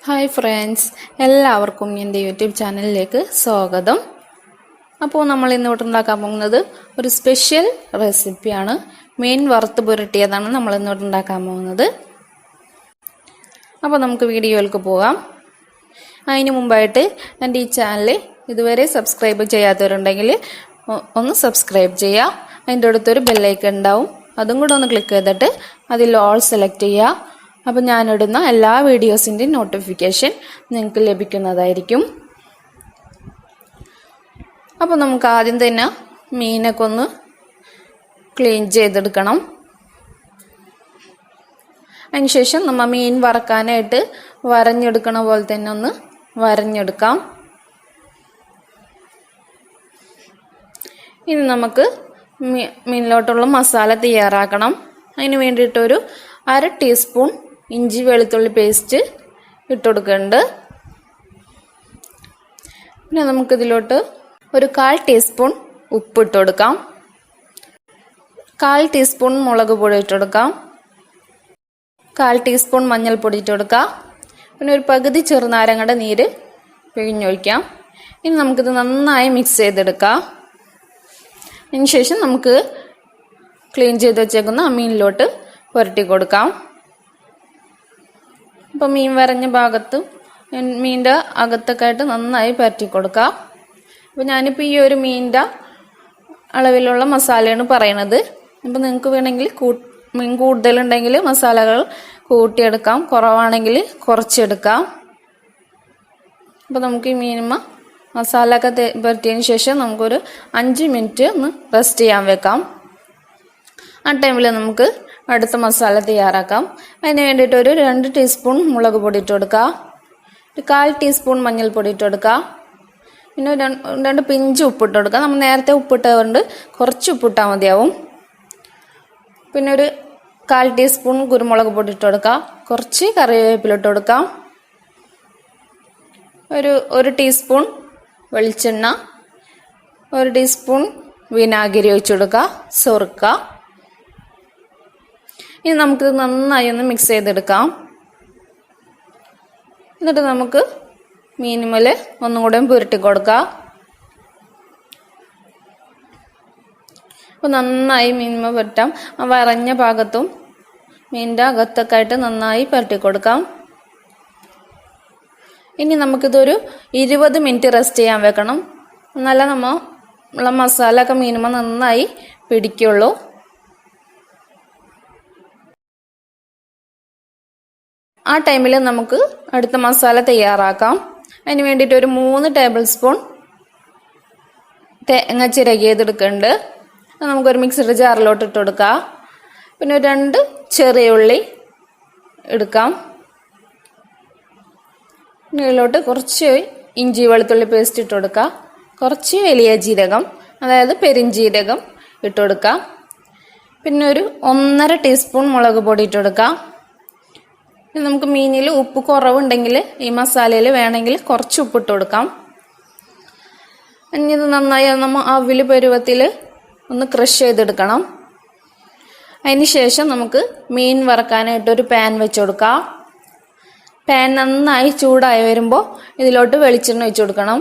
Hi friends, എല്ലാവർക്കും എൻ്റെ YouTube ചാനലിലേക്ക് സ്വാഗതം. അപ്പോൾ നമ്മൾ ഇന്നോട്ട് ഉണ്ടാക്കാൻ പോകുന്നത് ഒരു സ്പെഷ്യൽ റെസിപ്പിയാണ്. മീൻ വറുത്ത് പുരട്ടിയതാണ് നമ്മൾ ഇന്നോട്ട് ഉണ്ടാക്കാൻ പോകുന്നത്. അപ്പോൾ നമുക്ക് വീഡിയോയിലേക്ക് പോകാം. അതിന് മുമ്പായിട്ട് എൻ്റെ ഈ ചാനൽ ഇതുവരെ സബ്സ്ക്രൈബ് ചെയ്യാത്തവരുണ്ടെങ്കിൽ ഒന്ന് സബ്സ്ക്രൈബ് ചെയ്യുക. അതിൻ്റെ അടുത്തൊരു ബെല്ലൈക്കൺ ഉണ്ടാവും, അതും കൂടെ ഒന്ന് ക്ലിക്ക് ചെയ്തിട്ട് അതിൽ ഓൾ സെലക്ട് ചെയ്യുക. അപ്പോൾ ഞാനിടുന്ന എല്ലാ വീഡിയോസിൻ്റെയും നോട്ടിഫിക്കേഷൻ നിങ്ങൾക്ക് ലഭിക്കുന്നതായിരിക്കും. അപ്പോൾ നമുക്ക് ആദ്യം തന്നെ മീനൊക്കെ ഒന്ന് ക്ലീൻ ചെയ്തെടുക്കണം. അതിനുശേഷം നമ്മൾ മീൻ വറക്കാനായിട്ട് വരഞ്ഞെടുക്കണ പോലെ തന്നെ ഒന്ന് വരഞ്ഞെടുക്കാം. ഇനി നമുക്ക് മീനിലോട്ടുള്ള മസാല തയ്യാറാക്കണം. അതിന് വേണ്ടിയിട്ടൊരു 1/2 ടീസ്പൂൺ ഇഞ്ചി വെളുത്തുള്ളി പേസ്റ്റ് ഇട്ടുകൊടുക്കുന്നുണ്ട്. പിന്നെ നമുക്കിതിലോട്ട് ഒരു 1/4 ടീസ്പൂൺ ഉപ്പ് ഇട്ട് കൊടുക്കാം. 1/4 ടീസ്പൂൺ മുളക് പൊടി ഇട്ട് കൊടുക്കാം. 1/4 ടീസ്പൂൺ മഞ്ഞൾപ്പൊടി ഇട്ട് കൊടുക്കാം. പിന്നെ ഒരു പകുതി ചെറുനാരങ്ങയുടെ നീര് പിഴിഞ്ഞൊഴിക്കാം. ഇനി നമുക്കിത് നന്നായി മിക്സ് ചെയ്തെടുക്കാം. അതിനുശേഷം നമുക്ക് ക്ലീൻ ചെയ്ത് വെച്ചേക്കുന്ന മീനിലോട്ട് പുരട്ടി കൊടുക്കാം. അപ്പോൾ മീൻ വരഞ്ഞ ഭാഗത്തും മീനിൻ്റെ അകത്തൊക്കെ ആയിട്ട് നന്നായി പുരട്ടി കൊടുക്കാം. അപ്പോൾ ഞാനിപ്പോൾ ഈ ഒരു മീനിൻ്റെ അളവിലുള്ള മസാലയാണ് പറയണത്. അപ്പോൾ നിങ്ങൾക്ക് വേണമെങ്കിൽ മീൻ കൂടുതലുണ്ടെങ്കിൽ മസാലകൾ കൂട്ടിയെടുക്കാം, കുറവാണെങ്കിൽ കുറച്ചെടുക്കാം. അപ്പോൾ നമുക്ക് ഈ മീനുമ്മ മസാല ഒക്കെ പുരട്ടിയതിന് ശേഷം നമുക്കൊരു 5 മിനിറ്റ് ഒന്ന് റെസ്റ്റ് ചെയ്യാൻ വെക്കാം. ആ ടൈമിൽ നമുക്ക് അടുത്ത മസാല തയ്യാറാക്കാം. അതിന് വേണ്ടിയിട്ട് ഒരു 2 ടീസ്പൂൺ മുളക് പൊടി ഇട്ട് കൊടുക്കുക. ഒരു 1/4 ടീസ്പൂൺ മഞ്ഞൾപ്പൊടി ഇട്ട് കൊടുക്കുക. പിന്നെ 2 പിഞ്ച് ഉപ്പിട്ട് കൊടുക്കുക. നമ്മൾ നേരത്തെ ഉപ്പിട്ടതുകൊണ്ട് കുറച്ച് ഉപ്പിട്ടാൽ മതിയാവും. പിന്നെ ഒരു 1/4 ടീസ്പൂൺ കുരുമുളക് പൊടി ഇട്ട് കൊടുക്കുക. കുറച്ച് കറിവേപ്പില ഇട്ട് കൊടുക്കാം. ഒരു ടീസ്പൂൺ വെളിച്ചെണ്ണ, 1 ടീസ്പൂൺ വിനാഗിരി ഒഴിച്ചു കൊടുക്കുക, സുർക്ക. ഇനി നമുക്ക് നന്നായി ഒന്ന് മിക്സ് ചെയ്തെടുക്കാം. എന്നിട്ട് നമുക്ക് മീനുമേൽ ഒന്നും കൂടെ പുരട്ടി കൊടുക്കാം. അപ്പോൾ നന്നായി മീനുമ പുരട്ടാം. ആ വരഞ്ഞ ഭാഗത്തും മീനിൻ്റെ അകത്തൊക്കെ ആയിട്ട് നന്നായി പുരട്ടി കൊടുക്കാം. ഇനി നമുക്കിതൊരു 20 മിനിറ്റ് റെസ്റ്റ് ചെയ്യാൻ വെക്കണം. എന്നാലേ നമ്മളെ മസാല ഒക്കെ മീനുമ നന്നായി പിടിക്കുള്ളൂ. ആ ടൈമിൽ നമുക്ക് അടുത്ത മസാല തയ്യാറാക്കാം. അതിന് വേണ്ടിയിട്ട് ഒരു 3 ടേബിൾ സ്പൂൺ തേങ്ങ ചിരകിയതെടുക്കുന്നുണ്ട്. അത് നമുക്കൊരു മിക്സിയുടെ ജാറിലോട്ട് ഇട്ട് കൊടുക്കാം. പിന്നെ ഒരു 2 ചെറിയ ഉള്ളി എടുക്കാം. പിന്നെ ഇതിലോട്ട് കുറച്ച് ഇഞ്ചി വെളുത്തുള്ളി പേസ്റ്റ് ഇട്ട് കൊടുക്കുക. കുറച്ച് വലിയ ജീരകം, അതായത് പെരിഞ്ജീരകം ഇട്ട് കൊടുക്കാം. പിന്നെ ഒരു 1.5 ടീസ്പൂൺ മുളക് പൊടി ഇട്ട് കൊടുക്കാം. നമുക്ക് മീനിൽ ഉപ്പ് കുറവുണ്ടെങ്കിൽ ഈ മസാലയിൽ വേണമെങ്കിൽ കുറച്ച് ഉപ്പിട്ട് കൊടുക്കാം. ഇനി ഇത് നന്നായി നമ്മൾ അവിൽ പരുവത്തിൽ ഒന്ന് ക്രഷ് ചെയ്തെടുക്കണം. അതിന് ശേഷം നമുക്ക് മീൻ വറക്കാനായിട്ടൊരു പാൻ വെച്ച് കൊടുക്കാം. പാൻ നന്നായി ചൂടായി വരുമ്പോൾ ഇതിലോട്ട് വെളിച്ചെണ്ണ ഒഴിച്ചു കൊടുക്കണം.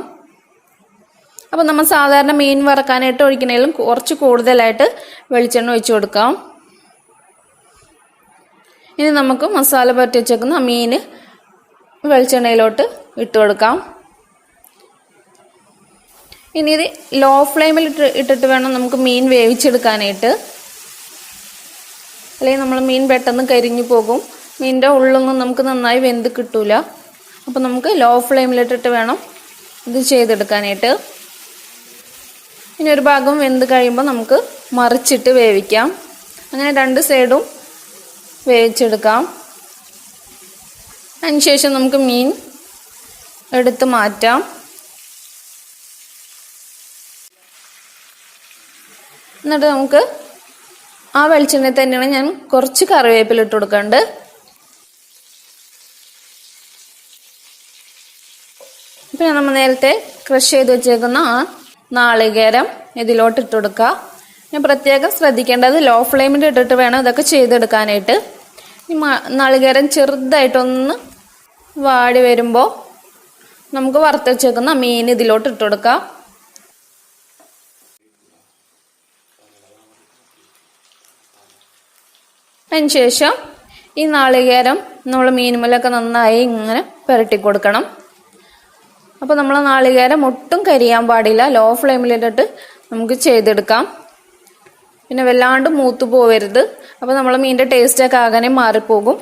അപ്പോൾ നമ്മൾ സാധാരണ മീൻ വറക്കാനായിട്ട് ഒഴിക്കണേലും കുറച്ച് കൂടുതലായിട്ട് വെളിച്ചെണ്ണ ഒഴിച്ചു കൊടുക്കാം. ഇനി നമുക്ക് മസാല പുരട്ടി വെച്ചേക്കുന്ന മീൻ വെളിച്ചെണ്ണയിലോട്ട് ഇട്ട് കൊടുക്കാം. ഇനി ഇത് ലോ ഫ്ലെയിമിൽ ഇട്ടിട്ട് വേണം നമുക്ക് മീൻ വേവിച്ചെടുക്കാനായിട്ട്. അല്ലെങ്കിൽ നമ്മൾ മീൻ പെട്ടെന്ന് കരിഞ്ഞു പോകും, മീനിൻ്റെ ഉള്ളൊന്നും നമുക്ക് നന്നായി വെന്ത് കിട്ടൂല. അപ്പോൾ നമുക്ക് ലോ ഫ്ലെയിമിലിട്ടിട്ട് വേണം ഇത് ചെയ്തെടുക്കാനായിട്ട്. ഇനി ഒരു ഭാഗം വെന്ത് കഴിയുമ്പോൾ നമുക്ക് മറിച്ചിട്ട് വേവിക്കാം. അങ്ങനെ 2 സൈഡും വേവിച്ചെടുക്കാം. അതിനുശേഷം നമുക്ക് മീൻ എടുത്ത് മാറ്റാം. എന്നിട്ട് നമുക്ക് ആ വെളിച്ചെണ്ണയിൽ തന്നെയാണ് ഞാൻ കുറച്ച് കറിവേപ്പില ഇട്ട് കൊടുക്കുന്നുണ്ട്. പിന്നെ നമ്മൾ നേരത്തെ ക്രഷ് ചെയ്ത് വെച്ചേക്കുന്ന ആ നാളികേരം ഇതിലോട്ട് ഇട്ട് കൊടുക്കുക. ഞാൻ പ്രത്യേകം ശ്രദ്ധിക്കേണ്ടത് ലോ ഫ്ലെയിമിൽ ഇട്ടിട്ട് വേണം ഇതൊക്കെ ചെയ്തെടുക്കാനായിട്ട്. ഈ നാളികേരം ചെറുതായിട്ടൊന്ന് വാടി വരുമ്പോൾ നമുക്ക് വറുത്ത് വെച്ചേക്കുന്ന മീൻ ഇതിലോട്ട് ഇട്ട് കൊടുക്കാം. അതിനുശേഷം ഈ നാളികേരം നമ്മൾ മീനുമലൊക്കെ നന്നായി ഇങ്ങനെ പുരട്ടി കൊടുക്കണം. അപ്പോൾ നമ്മൾ നാളികേരം ഒട്ടും കരിയാൻ പാടില്ല. ലോ ഫ്ലെയിമിലിട്ടിട്ട് നമുക്ക് ചെയ്തെടുക്കാം. പിന്നെ വല്ലാണ്ട് മൂത്ത് പോവരുത്. അപ്പോൾ നമ്മൾ മീനിൻ്റെ ടേസ്റ്റൊക്കെ ആകാനെ മാറിപ്പോകും.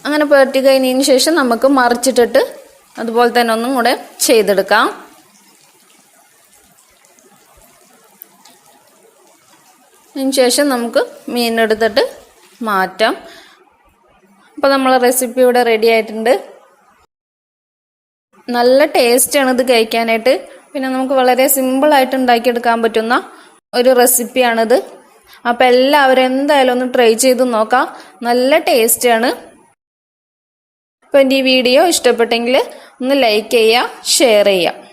അങ്ങനെ പുരട്ടി കഴിഞ്ഞതിന് ശേഷം നമുക്ക് മറിച്ചിട്ടിട്ട് അതുപോലെ തന്നെ ഒന്നും കൂടെ ചെയ്തെടുക്കാം. അതിനുശേഷം നമുക്ക് മീനെടുത്തിട്ട് മാറ്റാം. അപ്പോൾ നമ്മളെ റെസിപ്പി ഇവിടെ റെഡി ആയിട്ടുണ്ട്. നല്ല ടേസ്റ്റാണ് ഇത് കഴിക്കാനായിട്ട്. പിന്നെ നമുക്ക് വളരെ സിമ്പിളായിട്ട് ഉണ്ടാക്കിയെടുക്കാൻ പറ്റുന്ന ഒരു റെസിപ്പിയാണിത്. അപ്പോൾ എല്ലാവരും എന്തായാലും ഒന്ന് ട്രൈ ചെയ്ത് നോക്കാം. നല്ല ടേസ്റ്റാണ്. അപ്പോൾ എൻ്റെ ഈ വീഡിയോ ഇഷ്ടപ്പെട്ടെങ്കിൽ ഒന്ന് ലൈക്ക് ചെയ്യുക, ഷെയർ ചെയ്യുക.